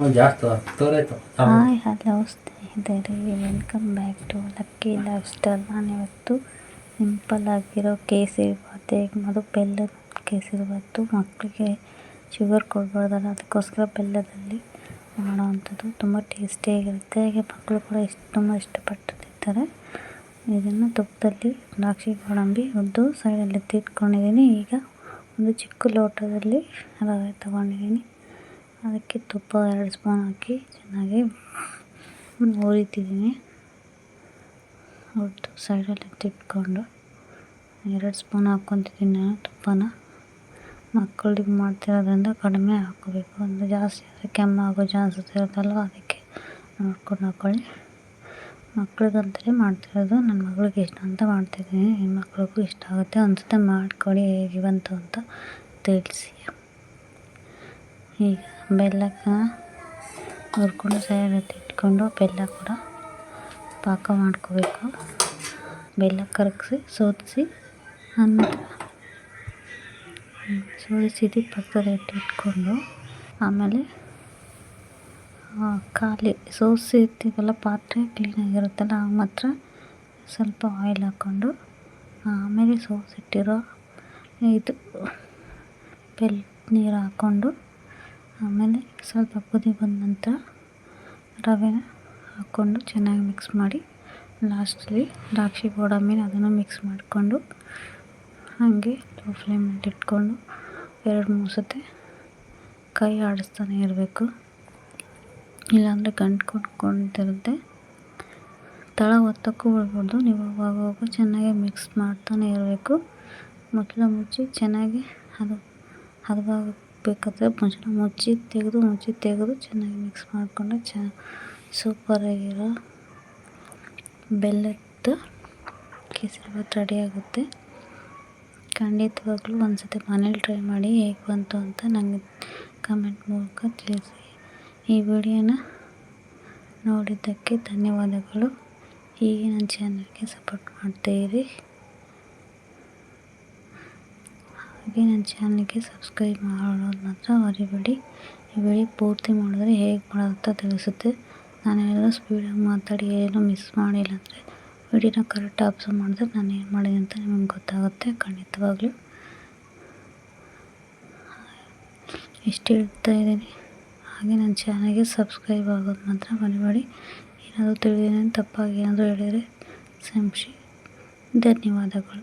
ಜಾಸ್ತಿ ತೋರಾಯ್ತು. Hi hello ಸ್ನೇಹಿತರೆ, welcome back to lucky lifestyle. ನಾನಿವತ್ತು ಸಿಂಪಲ್ ಆಗಿರೋ ಕೇಸರಿ ಬಾತ್, ಅದು ಬೆಲ್ಲದ ಕೇಸರಿ ಬಾತು. ಮಕ್ಕಳಿಗೆ ಶುಗರ್ ಕೊಡಬಾರ್ದಲ್ಲ, ಅದಕ್ಕೋಸ್ಕರ ಬೆಲ್ಲದಲ್ಲಿ ಮಾಡೋವಂಥದ್ದು. ತುಂಬ ಟೇಸ್ಟಿಯಾಗಿರುತ್ತೆ, ಹಾಗೆ ಮಕ್ಕಳು ಕೂಡ ತುಂಬ ಇಷ್ಟಪಟ್ಟು ತಿಂತಾರೆ. ಇದನ್ನು ತುಪ್ಪದಲ್ಲಿ ದ್ರಾಕ್ಷಿ ಗೋಡಂಬಿ ಹುರಿದು ಸೈಡಲ್ಲಿ ಎತ್ತಿಟ್ಕೊಂಡಿದ್ದೀನಿ. ಈಗ ಒಂದು ಚಿಕ್ಕ ಲೋಟದಲ್ಲಿ ರವೆ ತೊಗೊಂಡಿದ್ದೀನಿ. ಅದಕ್ಕೆ ತುಪ್ಪ 2 ಸ್ಪೂನ್ ಹಾಕಿ ಚೆನ್ನಾಗಿ ಹುರಿತಿದ್ದೀನಿ. ಹುರಿದು ಸೈಡಲ್ಲಿ ಎತ್ತಿಟ್ಕೊಂಡು 2 ಸ್ಪೂನ್ ಹಾಕ್ಕೊತಿದ್ದೀನಿ ನಾನು ತುಪ್ಪನ. ಮಕ್ಕಳಿಗೆ ಮಾಡ್ತಿರೋದ್ರಿಂದ ಕಡಿಮೆ ಹಾಕ್ಕೋಬೇಕು, ಅಂದರೆ ಜಾಸ್ತಿ ಆದರೆ ಕೆಮ್ಮಾಗೋ ಚಾನ್ಸಸ್ ಇರುತ್ತಲ್ವ, ಅದಕ್ಕೆ ನೋಡ್ಕೊಂಡು ಹಾಕ್ಕೊಳ್ಳಿ. ಮಕ್ಳಿಗಂತಲೇ ಮಾಡ್ತಿರೋದು, ನನ್ನ ಮಗಳಿಗೆ ಇಷ್ಟ ಅಂತ ಮಾಡ್ತಿದ್ದೀನಿ. ಹೆಣ್ಮಕ್ಳಿಗೂ ಇಷ್ಟ ಆಗುತ್ತೆ ಅನಿಸುತ್ತೆ. ಮಾಡಿಕೊಡಿ ಹೇಗೆ ಬಂತು ಅಂತ ತಿಳಿಸಿ. ಈಗ ಬೆಲ್ಲಕ್ಕೆ ಹುರ್ಕೊಂಡು ಸೈಡಲ್ಲಿ ಎತ್ತಿಟ್ಕೊಂಡು ಬೆಲ್ಲ ಕೂಡ ಪಾಕ ಮಾಡ್ಕೋಬೇಕು. ಬೆಲ್ಲ ಕರಗಿಸಿ ಸೋದಿಸಿ ಪಕ್ಕದಲ್ಲಿ ಇಟ್ಟಿಟ್ಕೊಂಡು, ಆಮೇಲೆ ಖಾಲಿ ಸೋಸಿರ್ತೀವಲ್ಲ ಪಾತ್ರೆ ಕ್ಲೀನಾಗಿರುತ್ತಲ್ಲ, ಆಗ ಮಾತ್ರ ಸ್ವಲ್ಪ ಆಯಿಲ್ ಹಾಕ್ಕೊಂಡು, ಆಮೇಲೆ ಸೋಸಿಟ್ಟಿರೋ ಇದು ಬೆಲ್ಲದ ನೀರು ಹಾಕ್ಕೊಂಡು, ಆಮೇಲೆ ಸ್ವಲ್ಪ ಕುದಿ ಬಂದ ನಂತರ ರವೆನ ಹಾಕ್ಕೊಂಡು ಚೆನ್ನಾಗಿ ಮಿಕ್ಸ್ ಮಾಡಿ, ಲಾಸ್ಟಲ್ಲಿ ದ್ರಾಕ್ಷಿ ಗೋಡಂಬಿನ ಅದನ್ನು ಮಿಕ್ಸ್ ಮಾಡಿಕೊಂಡು, ಹಾಗೆ ಲೋ ಫ್ಲೇಮಲ್ಲಿ ಇಟ್ಕೊಂಡು 2-3 ಸತಿ ಕೈ ಆಡಿಸ್ತಾನೆ ಇರಬೇಕು, ಇಲ್ಲಾಂದರೆ ಗಂಟು ಕೊಟ್ಕೊಂಡಿರುತ್ತೆ. ತಳ ಒತ್ತಕ್ಕೂ ಬಿಡ್ಬಾರ್ದು, ನೀವು ಅವಾಗ ಚೆನ್ನಾಗಿ ಮಿಕ್ಸ್ ಮಾಡ್ತಾನೆ ಇರಬೇಕು. ಮುಚ್ಚಳ ಮುಚ್ಚಿ ಚೆನ್ನಾಗಿ ಹದವಾಗಬೇಕಾದ್ರೆ ಮುಚ್ಚಿ ತೆಗೆದು ಚೆನ್ನಾಗಿ ಮಿಕ್ಸ್ ಮಾಡಿಕೊಂಡ್ರೆ ಸೂಪರಾಗಿರೋ ಬೆಲ್ಲದ ಕೇಸರಿ ಬಾತ್ ರೆಡಿಯಾಗುತ್ತೆ. ಖಂಡಿತವಾಗ್ಲೂ ಒಂದು ಸತಿ ಮನೇಲಿ ಟ್ರೈ ಮಾಡಿ, ಹೇಗೆ ಬಂತು ಅಂತ ನನಗೆ ಕಮೆಂಟ್ ಮೂಲಕ ತಿಳಿಸಿ. ಈ ವಿಡಿಯೋನ ನೋಡಿದ್ದಕ್ಕೆ ಧನ್ಯವಾದಗಳು. ಹೀಗೆ ನನ್ನ ಚಾನಲ್ಗೆ ಸಪೋರ್ಟ್ ಮಾಡ್ತಾಯಿರಿ. ಹಾಗೆ ನನ್ನ ಚಾನಲ್ಗೆ ಸಬ್ಸ್ಕ್ರೈಬ್ ಮಾಡೋದು ಮಾತ್ರ ಮರಿಬೇಡಿ. ಈ ವಿಡಿಯೋ ಪೂರ್ತಿ ಮಾಡಿದ್ರೆ ಹೇಗೆ ಮಾಡೋದು ಅಂತ ತಿಳಿಸುತ್ತೆ. ನಾನೇನಾದರೂ ಸ್ಪೀಡಾಗಿ ಮಾತಾಡಿ ಏನೂ ಮಿಸ್ ಮಾಡಿಲ್ಲ ಅಂದರೆ ವಿಡಿಯೋನ ಕರೆಕ್ಟಾಗಿ ಅಬ್ಸರ್ವ್ ಮಾಡಿದ್ರೆ ನಾನು ಏನು ಮಾಡಿದೆ ಅಂತ ನಿಮಗೆ ಗೊತ್ತಾಗುತ್ತೆ. ಖಂಡಿತವಾಗ್ಲೂ ಇಷ್ಟು ಹೇಳ್ತಾ ಇದ್ದೀನಿ. ಹಾಗೆ ನನ್ನ ಚಾನಲ್ಗೆ ಸಬ್ಸ್ಕ್ರೈಬ್ ಆಗೋದು ಮಾತ್ರ ಮರಿಬೇಡಿ. ಏನಾದರೂ ತಿಳಿದೇನೆ ತಪ್ಪಾಗಿ ಏನಾದರೂ ಹೇಳಿದರೆ ಕ್ಷಮಿಸಿ. ಧನ್ಯವಾದಗಳು.